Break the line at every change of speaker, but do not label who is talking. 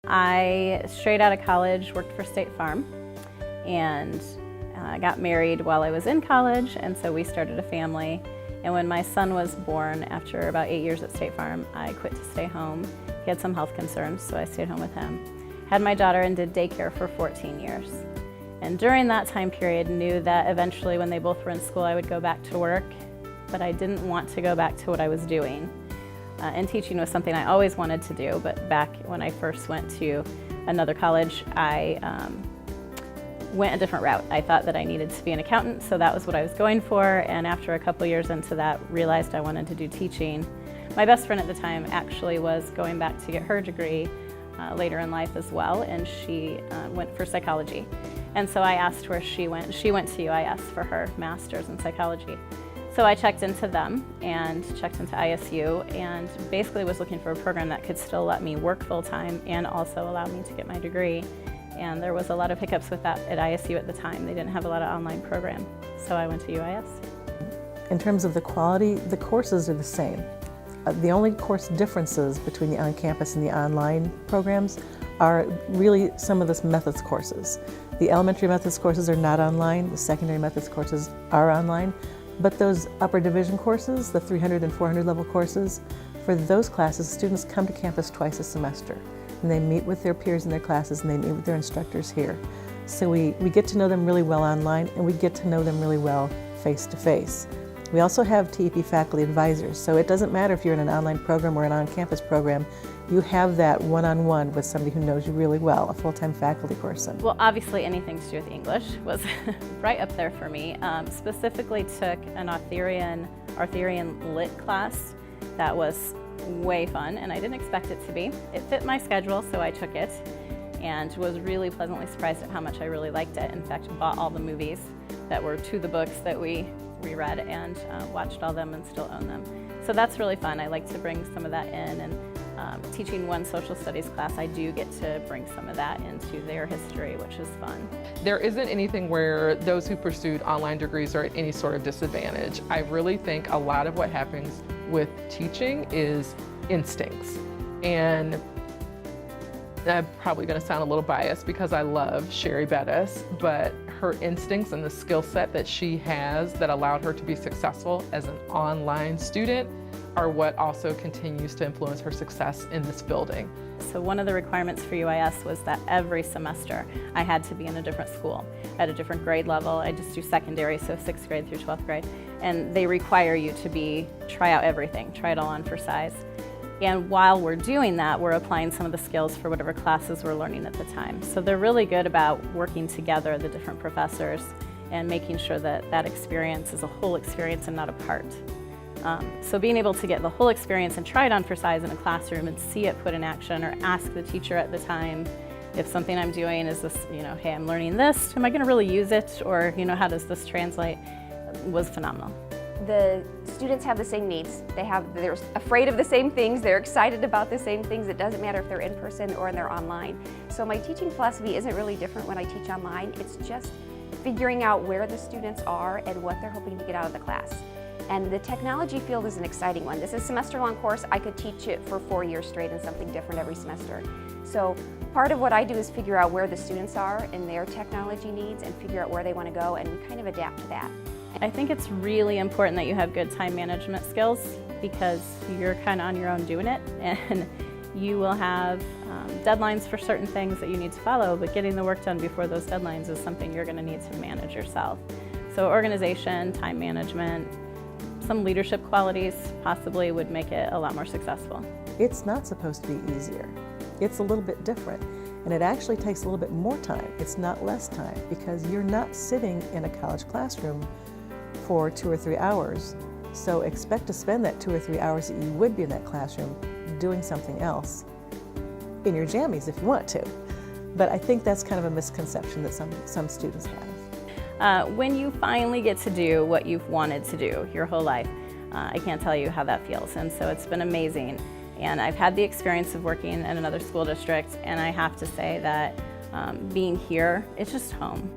I, straight out of college, worked for State Farm and got married while I was in college, and so we started a family. And when my son was born, after about 8 years at State Farm, I quit to stay home. He had some health concerns, so I stayed home with him. Had my daughter and did daycare for 14 years. And during that time period, knew that eventually when they both were in school, I would go back to work, but I didn't want to go back to what I was doing. And teaching was something I always wanted to do, but back when I first went to another college, I went a different route. I thought that I needed to be an accountant, so that was what I was going for, and after a couple years into that, realized I wanted to do teaching. My best friend at the time actually was going back to get her degree later in life as well, and she went for psychology. And so I asked where she went. She went to UIS for her master's in psychology. So I checked into them and checked into ISU and basically was looking for a program that could still let me work full-time and also allow me to get my degree. And there was a lot of hiccups with that at ISU at the time. They didn't have a lot of online programs, so I went to UIS.
In terms of the quality, the courses are the same. The only course differences between the on-campus and the online programs are really some of the methods courses. The elementary methods courses are not online, the secondary methods courses are online, but those upper division courses, the 300 and 400 level courses, for those classes, students come to campus twice a semester. And they meet with their peers in their classes and they meet with their instructors here. So we get to know them really well online and we get to know them really well face to face. We also have TEP faculty advisors, so it doesn't matter if you're in an online program or an on-campus program, you have that one-on-one with somebody who knows you really well, a full-time faculty person.
Well, obviously anything to do with English was right up there for me. Specifically took an Arthurian Lit class that was way fun, and I didn't expect it to be. It fit my schedule, so I took it and was really pleasantly surprised at how much I really liked it. In fact, bought all the movies that were to the books that we read and watched all them and still own them. So that's really fun. I like to bring some of that in, and teaching one social studies class, I do get to bring some of that into their history, which is fun.
There isn't anything where those who pursued online degrees are at any sort of disadvantage. I really think a lot of what happens with teaching is instincts. And I'm probably going to sound a little biased because I love Sheri Bettis, but her instincts and the skill set that she has that allowed her to be successful as an online student are what also continues to influence her success in this building.
So one of the requirements for UIS was that every semester I had to be in a different school at a different grade level. I just do secondary, so 6th grade through 12th grade. And they require you to try out everything, try it all on for size. And while we're doing that, we're applying some of the skills for whatever classes we're learning at the time. So they're really good about working together, the different professors, and making sure that that experience is a whole experience and not a part. So being able to get the whole experience and try it on for size in a classroom and see it put in action, or ask the teacher at the time if something I'm doing is this, hey, I'm learning this, am I going to really use it? Or, how does this translate? Was phenomenal.
The students have the same needs. They're afraid of the same things. They're excited about the same things. It doesn't matter if they're in person or they're online. So my teaching philosophy isn't really different when I teach online. It's just figuring out where the students are and what they're hoping to get out of the class. And the technology field is an exciting one. This is a semester-long course. I could teach it for 4 years straight and something different every semester. So part of what I do is figure out where the students are and their technology needs and figure out where they want to go, and we kind of adapt to that.
I think it's really important that you have good time management skills, because you're kind of on your own doing it, and you will have deadlines for certain things that you need to follow, but getting the work done before those deadlines is something you're going to need to manage yourself. So organization, time management, some leadership qualities possibly would make it a lot more successful.
It's not supposed to be easier. It's a little bit different, and it actually takes a little bit more time. It's not less time, because you're not sitting in a college classroom for 2 or 3 hours. So expect to spend that 2 or 3 hours that you would be in that classroom doing something else in your jammies if you want to. But I think that's kind of a misconception that some students have.
When you finally get to do what you've wanted to do your whole life, I can't tell you how that feels. And so it's been amazing. And I've had the experience of working in another school district, and I have to say that being here, it's just home.